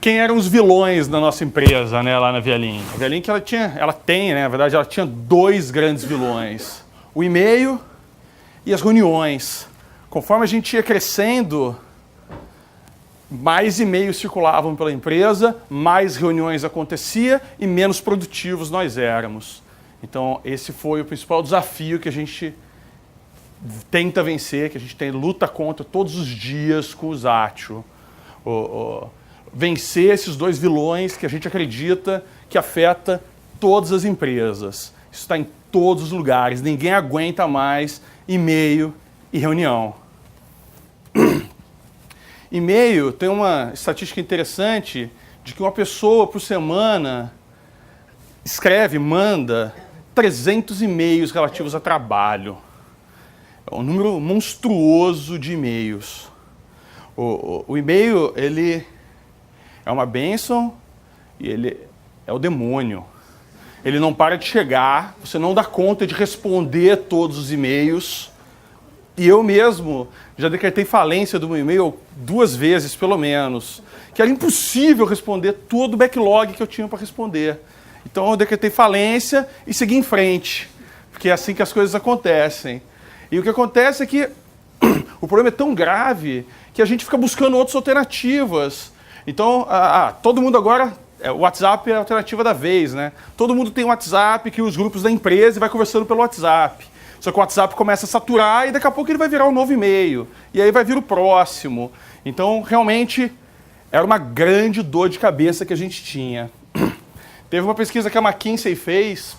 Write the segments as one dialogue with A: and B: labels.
A: quem eram os vilões da nossa empresa, né, lá na Vialink. A Vialink, ela tem, né, na verdade, ela tinha dois grandes vilões. O e-mail e as reuniões. Conforme a gente ia crescendo, mais e-mails circulavam pela empresa, mais reuniões acontecia e menos produtivos nós éramos. Então, esse foi o principal desafio que a gente tenta vencer, que a gente luta contra todos os dias com o Zatio. Vencer esses dois vilões que a gente acredita que afeta todas as empresas. Isso está em todos os lugares. Ninguém aguenta mais e-mail e reunião. E-mail tem uma estatística interessante de que uma pessoa por semana manda 300 e-mails relativos a trabalho. É um número monstruoso de e-mails. O e-mail, ele é uma bênção e ele é o demônio. Ele não para de chegar, você não dá conta de responder todos os e-mails. E eu mesmo já decretei falência do meu e-mail 2 vezes, pelo menos. Que era impossível responder todo o backlog que eu tinha para responder. Então eu decretei falência e segui em frente. Porque é assim que as coisas acontecem. E o que acontece é que o problema é tão grave que a gente fica buscando outras alternativas. Então, todo mundo agora, o WhatsApp é a alternativa da vez, né? Todo mundo tem um WhatsApp, que os grupos da empresa e vai conversando pelo WhatsApp. Só que o WhatsApp começa a saturar e daqui a pouco ele vai virar um novo e-mail. E aí vai vir o próximo. Então, realmente, era uma grande dor de cabeça que a gente tinha. Teve uma pesquisa que a McKinsey fez,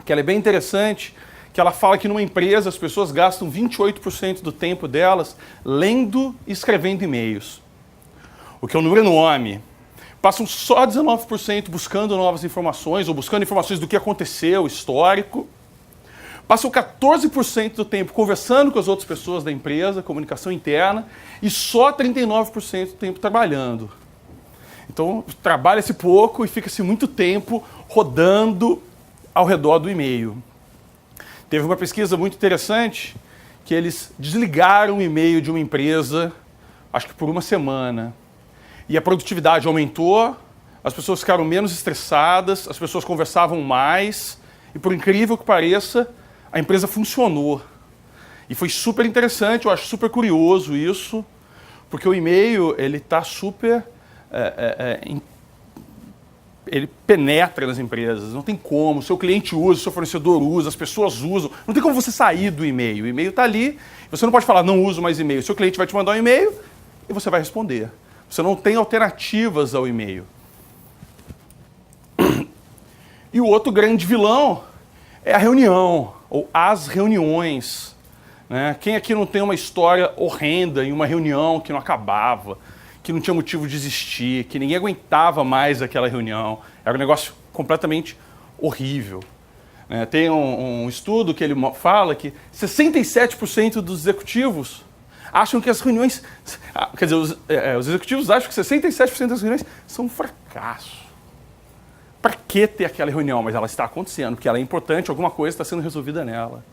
A: que ela é bem interessante, que ela fala que numa empresa as pessoas gastam 28% do tempo delas lendo e escrevendo e-mails. O que é um número enorme. Passam só 19% buscando novas informações ou buscando informações do que aconteceu, histórico. Passam 14% do tempo conversando com as outras pessoas da empresa, comunicação interna, e só 39% do tempo trabalhando. Então, trabalha-se pouco e fica-se muito tempo rodando ao redor do e-mail. Teve uma pesquisa muito interessante que eles desligaram o e-mail de uma empresa, acho que por 1 semana. E a produtividade aumentou, as pessoas ficaram menos estressadas, as pessoas conversavam mais, e por incrível que pareça, a empresa funcionou. E foi super interessante, eu acho super curioso isso, porque o e-mail, ele está super... ele penetra nas empresas, não tem como, o seu cliente usa, o seu fornecedor usa, as pessoas usam, não tem como você sair do e-mail. O e-mail está ali, você não pode falar, não uso mais e-mail. O seu cliente vai te mandar um e-mail e você vai responder. Você não tem alternativas ao e-mail. E o outro grande vilão é a reunião, ou as reuniões. Né? Quem aqui não tem uma história horrenda em uma reunião que não acabava, que não tinha motivo de existir, que ninguém aguentava mais aquela reunião? Era um negócio completamente horrível. Tem um estudo que ele fala que 67% dos executivos acham que as reuniões... Quer dizer, os executivos acham que 67% das reuniões são um fracasso. Para que ter aquela reunião? Mas ela está acontecendo, porque ela é importante, alguma coisa está sendo resolvida nela.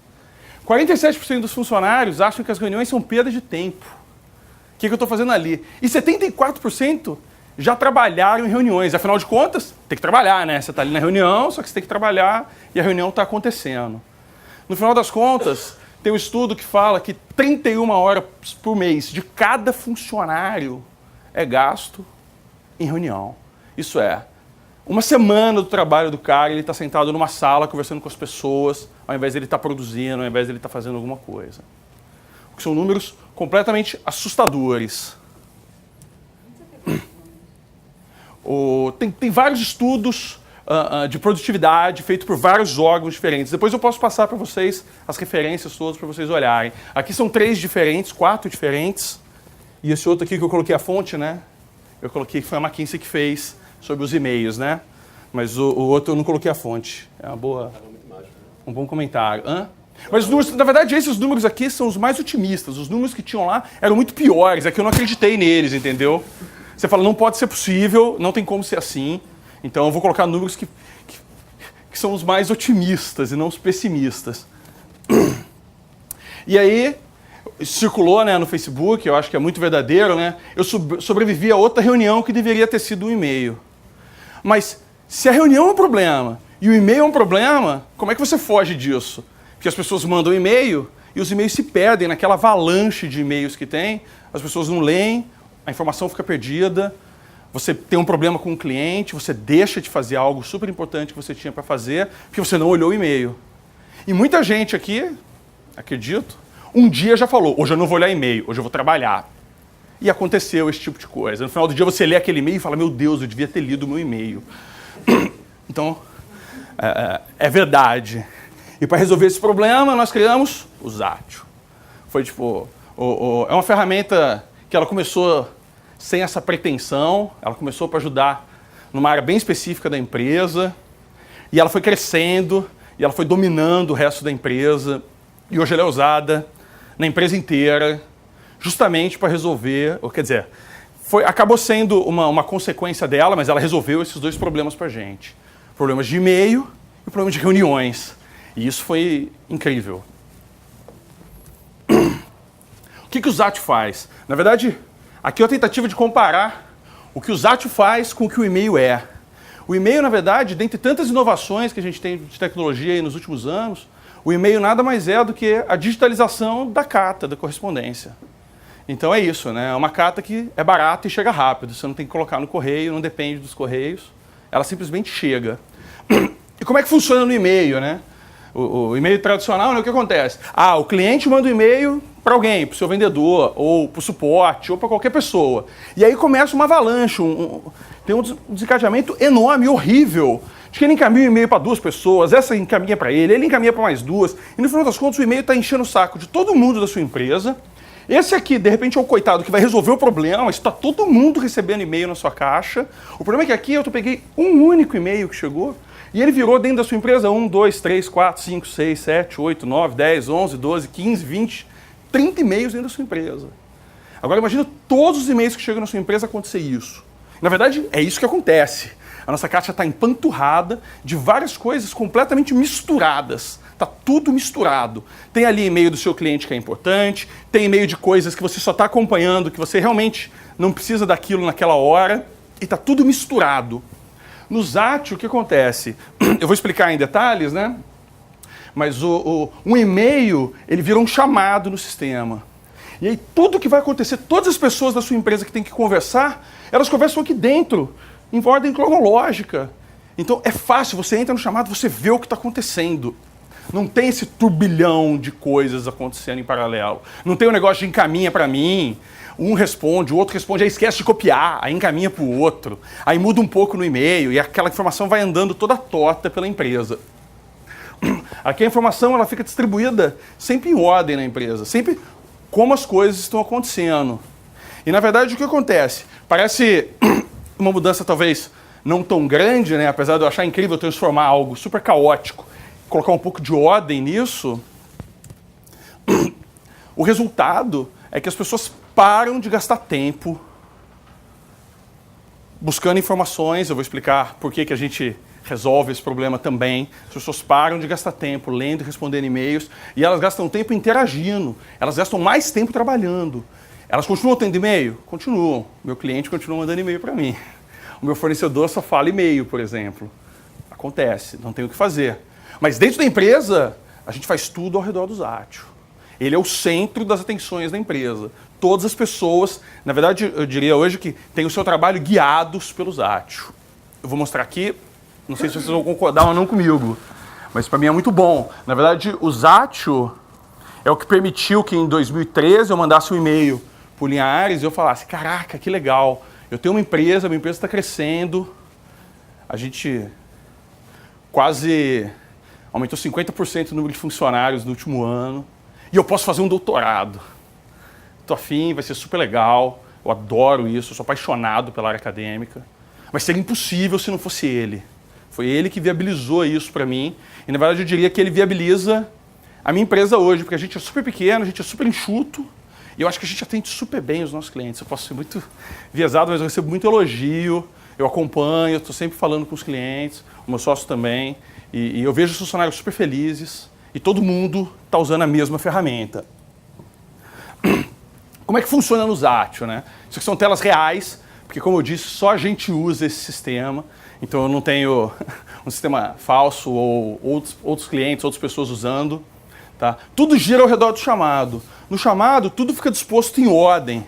A: 47% dos funcionários acham que as reuniões são perda de tempo. O que eu estou fazendo ali? E 74% já trabalharam em reuniões. Afinal de contas, tem que trabalhar, né? Você está ali na reunião, só que você tem que trabalhar e a reunião está acontecendo. No final das contas, tem um estudo que fala que 31 horas por mês de cada funcionário é gasto em reunião. Isso é, 1 semana do trabalho do cara, ele está sentado numa sala conversando com as pessoas, ao invés de ele estar produzindo, ao invés de ele estar fazendo alguma coisa. Que são números completamente assustadores. Tem vários estudos de produtividade feitos por vários órgãos diferentes. Depois eu posso passar para vocês as referências todas para vocês olharem. Aqui são 3 diferentes, 4 diferentes. E esse outro aqui que eu coloquei a fonte, né? Eu coloquei que foi a McKinsey que fez sobre os e-mails, né? Mas o outro eu não coloquei a fonte. É uma boa... Um bom comentário. Mas os números, na verdade, esses números aqui são os mais otimistas. Os números que tinham lá eram muito piores. É que eu não acreditei neles, entendeu? Você fala, não pode ser possível, não tem como ser assim. Então eu vou colocar números que são os mais otimistas e não os pessimistas. E aí, circulou, né, no Facebook, eu acho que é muito verdadeiro, né? Eu sobrevivi a outra reunião que deveria ter sido um e-mail. Mas se a reunião é um problema e o e-mail é um problema, como é que você foge disso? Porque as pessoas mandam e-mail e os e-mails se perdem naquela avalanche de e-mails que tem, as pessoas não leem, a informação fica perdida, você tem um problema com o cliente, você deixa de fazer algo super importante que você tinha para fazer, porque você não olhou o e-mail. E muita gente aqui, acredito, um dia já falou, hoje eu não vou olhar e-mail, hoje eu vou trabalhar. E aconteceu esse tipo de coisa. No final do dia você lê aquele e-mail e fala, meu Deus, eu devia ter lido o meu e-mail. Então, é verdade. E para resolver esse problema, nós criamos o Zatio. Foi tipo, é uma ferramenta que ela começou sem essa pretensão, ela começou para ajudar numa área bem específica da empresa, e ela foi crescendo, e ela foi dominando o resto da empresa, e hoje ela é usada na empresa inteira, justamente para resolver, ou quer dizer, acabou sendo uma consequência dela, mas ela resolveu esses dois problemas para a gente. Problemas de e-mail e problemas de reuniões. E isso foi incrível. O que o Zatio faz? Na verdade, aqui é uma tentativa de comparar o que o Zatio faz com o que o e-mail é. O e-mail, na verdade, dentre tantas inovações que a gente tem de tecnologia aí nos últimos anos, o e-mail nada mais é do que a digitalização da carta, da correspondência. Então é isso, né? É uma carta que é barata e chega rápido. Você não tem que colocar no correio, não depende dos correios. Ela simplesmente chega. E como é que funciona no e-mail, né? O e-mail tradicional, né, o que acontece? O cliente manda um e-mail para alguém, para o seu vendedor, ou para o suporte, ou para qualquer pessoa. E aí começa uma avalanche, tem um desencadeamento enorme, horrível, de que ele encaminha um e-mail para 2 pessoas, essa encaminha para ele encaminha para mais 2, e no final das contas o e-mail está enchendo o saco de todo mundo da sua empresa. Esse aqui, de repente, é o coitado que vai resolver o problema, está todo mundo recebendo e-mail na sua caixa. O problema é que aqui eu peguei um único e-mail que chegou, e ele virou dentro da sua empresa 1, 2, 3, 4, 5, 6, 7, 8, 9, 10, 11, 12, 15, 20, 30 e-mails dentro da sua empresa. Agora imagina todos os e-mails que chegam na sua empresa acontecer isso. Na verdade, é isso que acontece. A nossa caixa está empanturrada de várias coisas completamente misturadas. Está tudo misturado. Tem ali e-mail do seu cliente que é importante, tem e-mail de coisas que você só está acompanhando, que você realmente não precisa daquilo naquela hora, e está tudo misturado. No Zatio, o que acontece? Eu vou explicar em detalhes, né? Mas um e-mail, ele vira um chamado no sistema. E aí tudo que vai acontecer, todas as pessoas da sua empresa que tem que conversar, elas conversam aqui dentro, em ordem cronológica. Então é fácil, você entra no chamado, você vê o que está acontecendo. Não tem esse turbilhão de coisas acontecendo em paralelo. Não tem o negócio de encaminha para mim, um responde, o outro responde, aí esquece de copiar, aí encaminha para o outro, aí muda um pouco no e-mail e aquela informação vai andando toda torta pela empresa. Aqui a informação ela fica distribuída sempre em ordem na empresa, sempre como as coisas estão acontecendo. E na verdade o que acontece? Parece uma mudança talvez não tão grande, né? Apesar de eu achar incrível transformar algo super caótico, colocar um pouco de ordem nisso, o resultado é que as pessoas param de gastar tempo buscando informações. Eu vou explicar por que a gente resolve esse problema também. As pessoas param de gastar tempo lendo e respondendo e-mails e elas gastam tempo interagindo. Elas gastam mais tempo trabalhando. Elas continuam tendo e-mail? Continuam. Meu cliente continua mandando e-mail para mim. O meu fornecedor só fala e-mail, por exemplo. Acontece, não tem o que fazer. Mas dentro da empresa, a gente faz tudo ao redor do Zatio. Ele é o centro das atenções da empresa. Todas as pessoas, na verdade, eu diria hoje que tem o seu trabalho guiados pelo Zatio. Eu vou mostrar aqui, não sei se vocês vão concordar ou não comigo, mas para mim é muito bom. Na verdade, o Zatio é o que permitiu que em 2013 eu mandasse um e-mail para o Linhares e eu falasse, caraca, que legal, eu tenho uma empresa, minha empresa está crescendo, a gente quase aumentou 50% o número de funcionários no último ano, e eu posso fazer um doutorado. Estou afim, vai ser super legal, eu adoro isso, eu sou apaixonado pela área acadêmica, mas seria impossível se não fosse ele. Foi ele que viabilizou isso para mim, e na verdade eu diria que ele viabiliza a minha empresa hoje, porque a gente é super pequeno, a gente é super enxuto, e eu acho que a gente atende super bem os nossos clientes. Eu posso ser muito viesado, mas eu recebo muito elogio, eu acompanho, estou sempre falando com os clientes, o meu sócio também, e eu vejo os funcionários super felizes, e todo mundo está usando a mesma ferramenta. Como é que funciona no Zatio, né? Isso aqui são telas reais, porque como eu disse, só a gente usa esse sistema. Então eu não tenho um sistema falso ou outros clientes, outras pessoas usando. Tá? Tudo gira ao redor do chamado. No chamado, tudo fica disposto em ordem.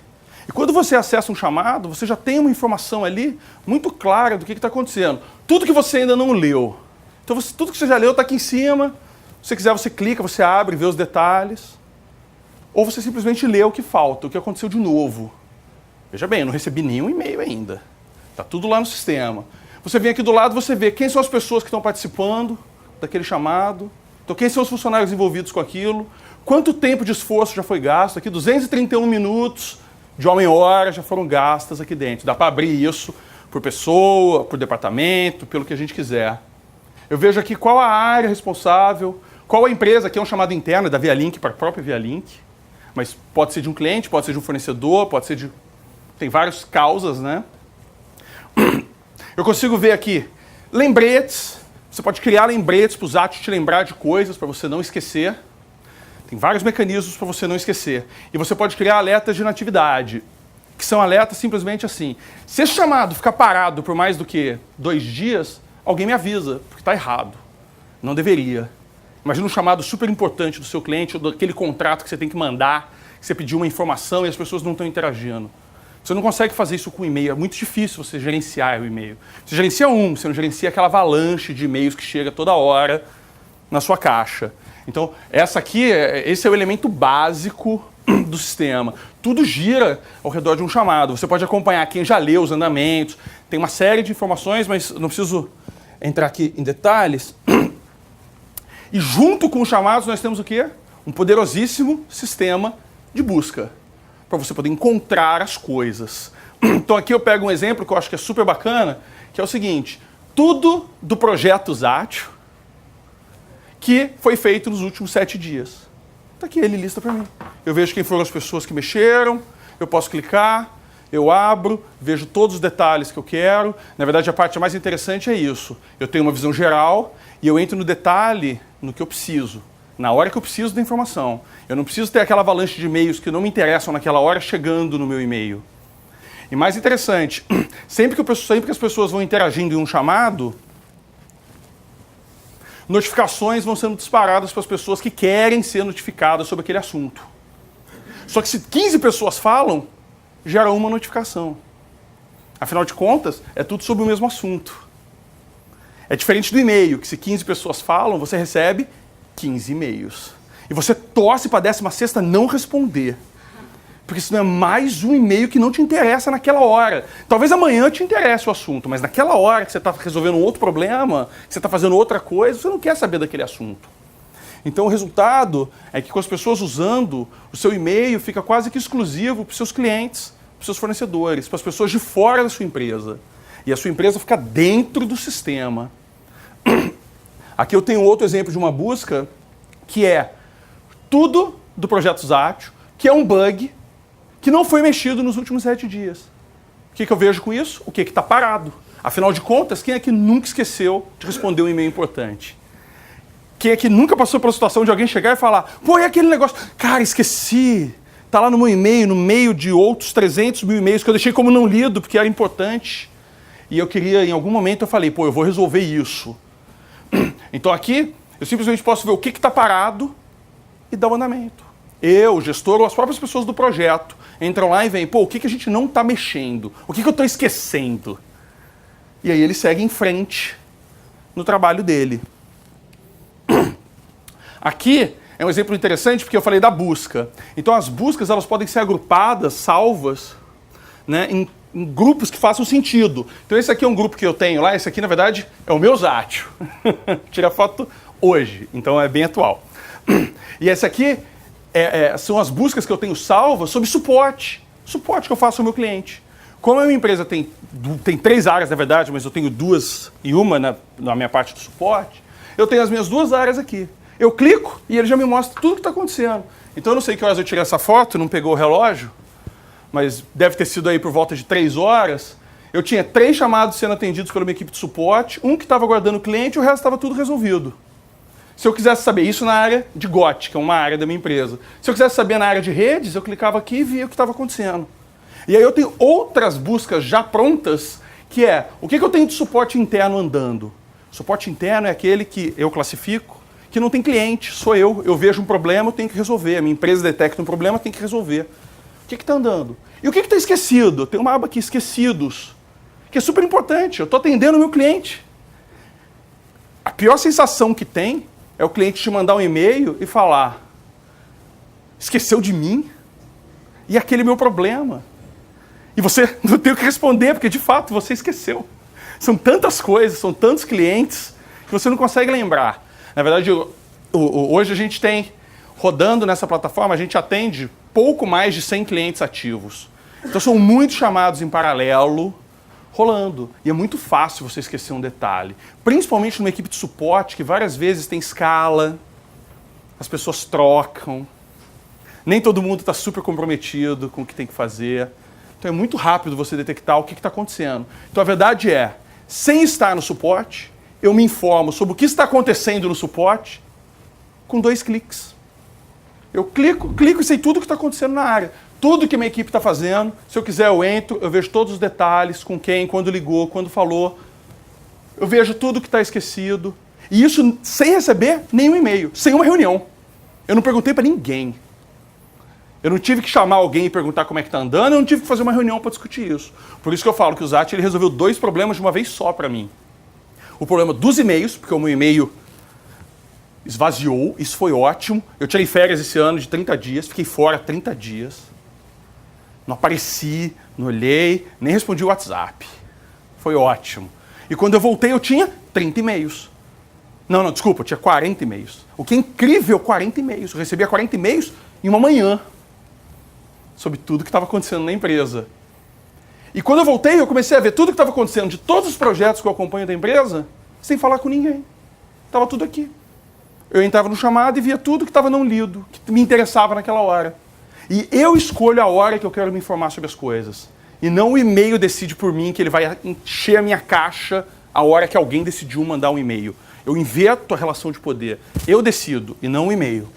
A: E quando você acessa um chamado, você já tem uma informação ali muito clara do que está acontecendo. Tudo que você ainda não leu. Então tudo que você já leu está aqui em cima. Se você quiser, você clica, você abre, vê os detalhes. Ou você simplesmente lê o que falta, o que aconteceu de novo. Veja bem, eu não recebi nenhum e-mail ainda. Está tudo lá no sistema. Você vem aqui do lado, você vê quem são as pessoas que estão participando daquele chamado. Então, quem são os funcionários envolvidos com aquilo. Quanto tempo de esforço já foi gasto aqui. 231 minutos de homem-hora já foram gastas aqui dentro. Dá para abrir isso por pessoa, por departamento, pelo que a gente quiser. Eu vejo aqui qual a área responsável, qual a empresa, aqui é um chamado interno, da ViaLink para a própria ViaLink. Mas pode ser de um cliente, pode ser de um fornecedor, pode ser de... Tem várias causas, né? Eu consigo ver aqui lembretes. Você pode criar lembretes para o Zatio te lembrar de coisas, para você não esquecer. Tem vários mecanismos para você não esquecer. E você pode criar alertas de inatividade, que são alertas simplesmente assim. Se esse chamado ficar parado por mais do que 2 dias, alguém me avisa, porque está errado. Não deveria. Imagina um chamado super importante do seu cliente, ou daquele contrato que você tem que mandar, que você pediu uma informação e as pessoas não estão interagindo. Você não consegue fazer isso com e-mail, é muito difícil você gerenciar o e-mail. Você gerencia você não gerencia aquela avalanche de e-mails que chega toda hora na sua caixa. Então, esse é o elemento básico do sistema. Tudo gira ao redor de um chamado. Você pode acompanhar quem já leu os andamentos, tem uma série de informações, mas não preciso entrar aqui em detalhes. E junto com os chamados nós temos o quê? Um poderosíssimo sistema de busca, para você poder encontrar as coisas. Então aqui eu pego um exemplo que eu acho que é super bacana, que é o seguinte: tudo do projeto Zatio que foi feito nos últimos 7 dias. Está aqui, ele lista para mim. Eu vejo quem foram as pessoas que mexeram, eu posso clicar, eu abro, vejo todos os detalhes que eu quero. Na verdade, a parte mais interessante é isso. Eu tenho uma visão geral e eu entro no detalhe no que eu preciso, na hora que eu preciso da informação. Eu não preciso ter aquela avalanche de e-mails que não me interessam naquela hora chegando no meu e-mail. E mais interessante, sempre que as pessoas vão interagindo em um chamado, notificações vão sendo disparadas para as pessoas que querem ser notificadas sobre aquele assunto. Só que se 15 pessoas falam, gera uma notificação. Afinal de contas, é tudo sobre o mesmo assunto. É diferente do e-mail, que se 15 pessoas falam, você recebe 15 e-mails. E você torce para a 16ª não responder. Porque senão é mais um e-mail que não te interessa naquela hora. Talvez amanhã te interesse o assunto, mas naquela hora que você está resolvendo um outro problema, que você está fazendo outra coisa, você não quer saber daquele assunto. Então o resultado é que com as pessoas usando, o seu e-mail fica quase que exclusivo para os seus clientes, para os seus fornecedores, para as pessoas de fora da sua empresa. E a sua empresa fica dentro do sistema. Aqui eu tenho outro exemplo de uma busca, que é tudo do projeto Zatio, que é um bug que não foi mexido nos últimos 7 dias. O que eu vejo com isso? O que está parado? Afinal de contas, quem é que nunca esqueceu de responder um e-mail importante? Quem é que nunca passou pela situação de alguém chegar e falar: pô, e aquele negócio? Cara, esqueci. Está lá no meu e-mail, no meio de outros 300 mil e-mails que eu deixei como não lido, porque era importante. E eu queria, em algum momento, eu falei: pô, eu vou resolver isso. Então aqui, eu simplesmente posso ver o que está parado e dar o andamento. Eu, o gestor, ou as próprias pessoas do projeto entram lá e veem: pô, o que a gente não está mexendo? O que eu estou esquecendo? E aí ele segue em frente no trabalho dele. Aqui é um exemplo interessante porque eu falei da busca. Então as buscas elas podem ser agrupadas, salvas, né, em grupos que façam sentido. Então esse aqui é um grupo que eu tenho lá, esse aqui na verdade é o meu Zatio. Tirei a foto hoje, então é bem atual. E esse aqui são as buscas que eu tenho salvas sobre suporte. Suporte que eu faço ao meu cliente. Como a minha empresa tem 3 áreas, na verdade, mas eu tenho 2 e uma na minha parte do suporte, eu tenho as minhas 2 áreas aqui. Eu clico e ele já me mostra tudo o que está acontecendo. Então eu não sei que horas eu tirei essa foto, não pegou o relógio, mas deve ter sido aí por volta de 3 horas. Eu tinha 3 chamados sendo atendidos pela minha equipe de suporte, um que estava aguardando o cliente e o resto estava tudo resolvido. Se eu quisesse saber isso na área de GOT, que é uma área da minha empresa. Se eu quisesse saber na área de redes, eu clicava aqui e via o que estava acontecendo. E aí eu tenho outras buscas já prontas, que é, o que eu tenho de suporte interno andando? Suporte interno é aquele que eu classifico, que não tem cliente, sou eu vejo um problema, eu tenho que resolver. A minha empresa detecta um problema, eu tenho que resolver. O que está andando? E o que está esquecido? Tem uma aba aqui, esquecidos, que é super importante. Eu estou atendendo o meu cliente. A pior sensação que tem é o cliente te mandar um e-mail e falar: esqueceu de mim? E aquele meu problema. E você não tem o que responder, porque de fato você esqueceu. São tantas coisas, são tantos clientes, que você não consegue lembrar. Na verdade, hoje a gente tem, rodando nessa plataforma, a gente atende pouco mais de 100 clientes ativos. Então são muitos chamados em paralelo, rolando. E é muito fácil você esquecer um detalhe. Principalmente numa equipe de suporte, que várias vezes tem escala, as pessoas trocam, nem todo mundo está super comprometido com o que tem que fazer. Então é muito rápido você detectar o que está acontecendo. Então a verdade é, sem estar no suporte, eu me informo sobre o que está acontecendo no suporte com 2 cliques. Eu clico e sei tudo o que está acontecendo na área. Tudo que a minha equipe está fazendo. Se eu quiser, eu entro, eu vejo todos os detalhes, com quem, quando ligou, quando falou. Eu vejo tudo que está esquecido. E isso sem receber nenhum e-mail, sem uma reunião. Eu não perguntei para ninguém. Eu não tive que chamar alguém e perguntar como é que está andando, eu não tive que fazer uma reunião para discutir isso. Por isso que eu falo que o Zat ele resolveu 2 problemas de uma vez só para mim. O problema dos e-mails, porque o meu e-mail esvaziou, isso foi ótimo. Eu tirei férias esse ano de 30 dias, fiquei fora 30 dias. Não apareci, não olhei, nem respondi o WhatsApp. Foi ótimo. E quando eu voltei, eu tinha 30 e-mails. Não, desculpa, eu tinha 40 e-mails. O que é incrível, 40 e-mails. Eu recebia 40 e-mails em uma manhã, sobre tudo que estava acontecendo na empresa. E quando eu voltei, eu comecei a ver tudo que estava acontecendo de todos os projetos que eu acompanho da empresa, sem falar com ninguém. Estava tudo aqui. Eu entrava no chamado e via tudo que estava não lido, que me interessava naquela hora. E eu escolho a hora que eu quero me informar sobre as coisas. E não o e-mail decide por mim que ele vai encher a minha caixa a hora que alguém decidiu mandar um e-mail. Eu inverto a relação de poder. Eu decido, e não o e-mail.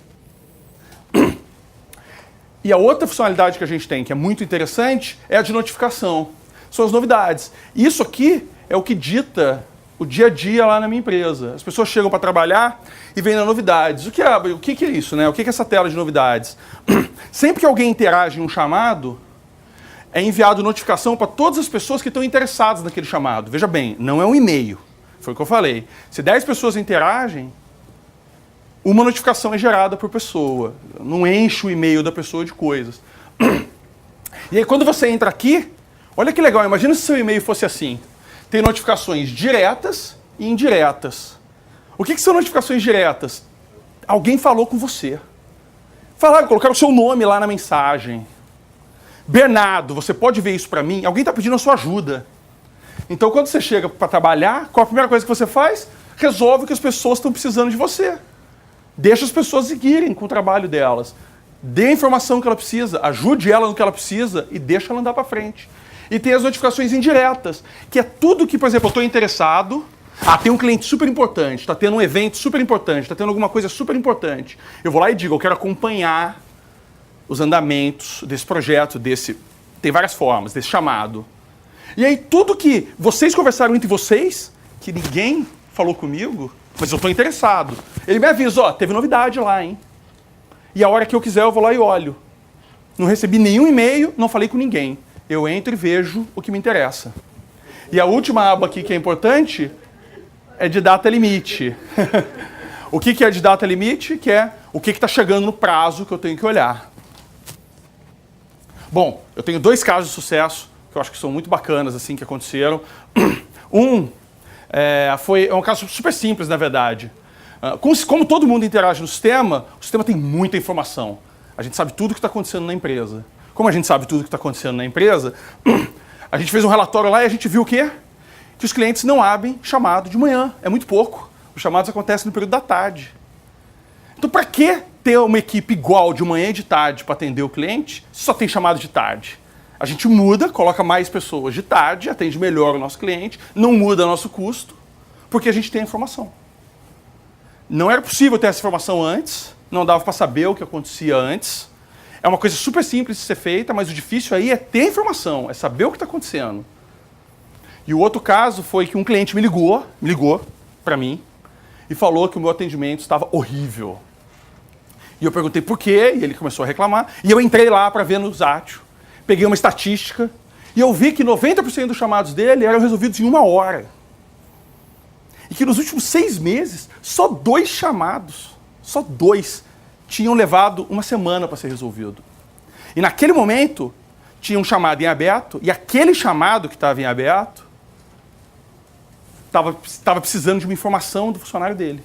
A: E a outra funcionalidade que a gente tem, que é muito interessante, é a de notificação. São as novidades. Isso aqui é o que dita o dia a dia lá na minha empresa. As pessoas chegam para trabalhar e vêm nas novidades. O que é isso, né? O que é essa tela de novidades? Sempre que alguém interage em um chamado, é enviado notificação para todas as pessoas que estão interessadas naquele chamado. Veja bem, não é um e-mail. Foi o que eu falei. Se 10 pessoas interagem, uma notificação é gerada por pessoa. Não enche o e-mail da pessoa de coisas. E aí quando você entra aqui, olha que legal, imagina se seu e-mail fosse assim. Tem notificações diretas e indiretas. O que são notificações diretas? Alguém falou com você. Falaram, colocaram o seu nome lá na mensagem. Bernardo, você pode ver isso para mim? Alguém está pedindo a sua ajuda. Então quando você chega para trabalhar, qual a primeira coisa que você faz? Resolve que as pessoas estão precisando de você. Deixa as pessoas seguirem com o trabalho delas. Dê a informação que ela precisa, ajude ela no que ela precisa e deixa ela andar para frente. E tem as notificações indiretas, que é tudo que, por exemplo, eu estou interessado, tem um cliente super importante, está tendo um evento super importante, está tendo alguma coisa super importante. Eu vou lá e digo, eu quero acompanhar os andamentos desse projeto, tem várias formas, desse chamado. E aí tudo que vocês conversaram entre vocês, que ninguém falou comigo, mas eu estou interessado. Ele me avisa, teve novidade lá, hein? E a hora que eu quiser eu vou lá e olho. Não recebi nenhum e-mail, não falei com ninguém. Eu entro e vejo o que me interessa. E a última aba aqui que é importante é de data limite. O que é de data limite? Que é o que está chegando no prazo que eu tenho que olhar. Bom, eu tenho 2 casos de sucesso que eu acho que são muito bacanas, assim, que aconteceram. Foi um caso super simples, na verdade. Como todo mundo interage no sistema, o sistema tem muita informação. A gente sabe tudo o que está acontecendo na empresa. Como a gente sabe tudo o que está acontecendo na empresa, a gente fez um relatório lá e a gente viu o quê? Que os clientes não abrem chamado de manhã. É muito pouco. Os chamados acontecem no período da tarde. Então, para que ter uma equipe igual de manhã e de tarde para atender o cliente se só tem chamado de tarde? A gente muda, coloca mais pessoas de tarde, atende melhor o nosso cliente, não muda nosso custo, porque a gente tem a informação. Não era possível ter essa informação antes, não dava para saber o que acontecia antes. É uma coisa super simples de ser feita, mas o difícil aí é ter informação, é saber o que está acontecendo. E o outro caso foi que um cliente me ligou para mim, e falou que o meu atendimento estava horrível. E eu perguntei por quê, e ele começou a reclamar, e eu entrei lá para ver no Zatio, peguei uma estatística, e eu vi que 90% dos chamados dele eram resolvidos em 1 hora. E que nos últimos 6 meses, só 2 chamados, só 2, tinham levado 1 semana para ser resolvido. E naquele momento, tinha um chamado em aberto, e aquele chamado que estava em aberto estava precisando de uma informação do funcionário dele.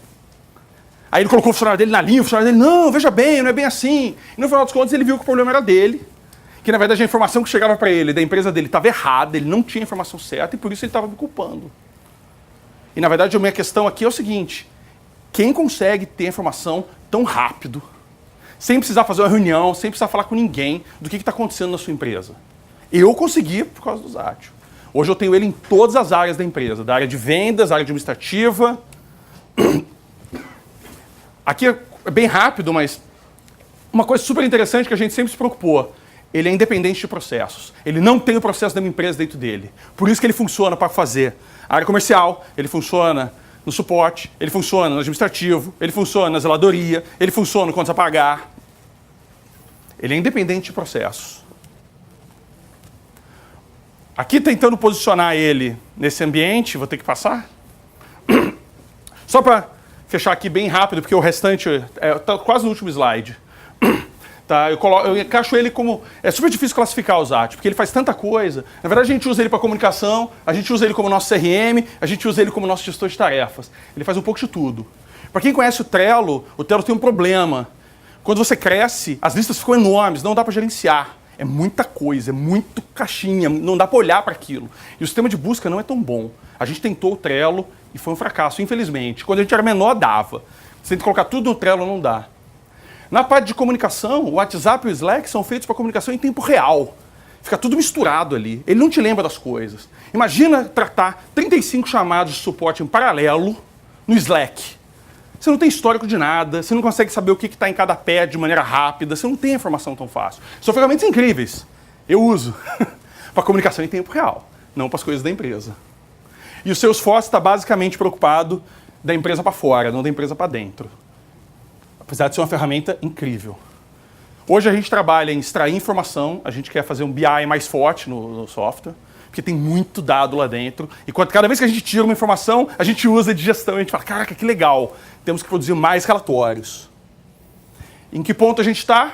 A: Aí ele colocou o funcionário dele na linha, o funcionário dele, não, veja bem, não é bem assim. E no final dos contos ele viu que o problema era dele, que na verdade a informação que chegava para ele da empresa dele estava errada, ele não tinha a informação certa e por isso ele estava me culpando. E na verdade a minha questão aqui é o seguinte, quem consegue ter informação tão rápido, sem precisar fazer uma reunião, sem precisar falar com ninguém do que está acontecendo na sua empresa? Eu consegui por causa do Zatio. Hoje eu tenho ele em todas as áreas da empresa, da área de vendas, área administrativa. Aqui é bem rápido, mas uma coisa super interessante que a gente sempre se preocupou. Ele é independente de processos. Ele não tem o processo da minha empresa dentro dele. Por isso que ele funciona para fazer a área comercial, ele funciona no suporte, ele funciona no administrativo, ele funciona na zeladoria, ele funciona no contas a pagar. Ele é independente de processos. Aqui tentando posicionar ele nesse ambiente, vou ter que passar. Só para fechar aqui bem rápido, porque o restante está quase no último slide. Tá, eu encaixo ele como... É super difícil classificar o Zatio, porque ele faz tanta coisa. Na verdade, a gente usa ele para comunicação, a gente usa ele como nosso CRM, a gente usa ele como nosso gestor de tarefas. Ele faz um pouco de tudo. Para quem conhece o Trello tem um problema. Quando você cresce, as listas ficam enormes, não dá para gerenciar. É muita coisa, é muito caixinha, não dá para olhar para aquilo. E o sistema de busca não é tão bom. A gente tentou o Trello e foi um fracasso, infelizmente. Quando a gente era menor, dava. Você tem que colocar tudo no Trello, não dá. Na parte de comunicação, o WhatsApp e o Slack são feitos para comunicação em tempo real. Fica tudo misturado ali. Ele não te lembra das coisas. Imagina tratar 35 chamados de suporte em paralelo no Slack. Você não tem histórico de nada, você não consegue saber o que está em cada pad de maneira rápida, você não tem informação tão fácil. São ferramentas incríveis. Eu uso para comunicação em tempo real, não para as coisas da empresa. E o Salesforce está basicamente preocupado da empresa para fora, não da empresa para dentro. Apesar de ser uma ferramenta incrível. Hoje a gente trabalha em extrair informação, a gente quer fazer um BI mais forte no software, porque tem muito dado lá dentro. E cada vez que a gente tira uma informação, a gente usa de gestão e a gente fala, caraca, que legal, temos que produzir mais relatórios. Em que ponto a gente está?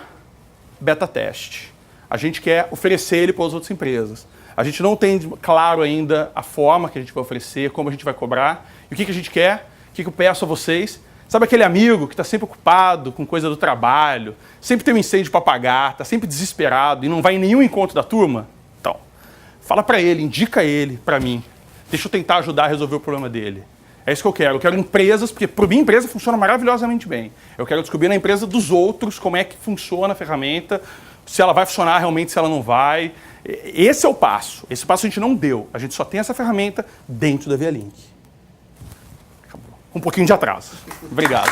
A: Beta teste. A gente quer oferecer ele para as outras empresas. A gente não tem claro ainda a forma que a gente vai oferecer, como a gente vai cobrar. E o que a gente quer? O que eu peço a vocês? Sabe aquele amigo que está sempre ocupado com coisa do trabalho, sempre tem um incêndio para apagar, está sempre desesperado e não vai em nenhum encontro da turma? Então, fala para ele, indica ele para mim. Deixa eu tentar ajudar a resolver o problema dele. É isso que eu quero. Eu quero empresas, porque para mim a empresa funciona maravilhosamente bem. Eu quero descobrir na empresa dos outros como é que funciona a ferramenta, se ela vai funcionar realmente, se ela não vai. Esse é o passo. Esse passo a gente não deu. A gente só tem essa ferramenta dentro da Via Link. Um pouquinho de atraso. Obrigado.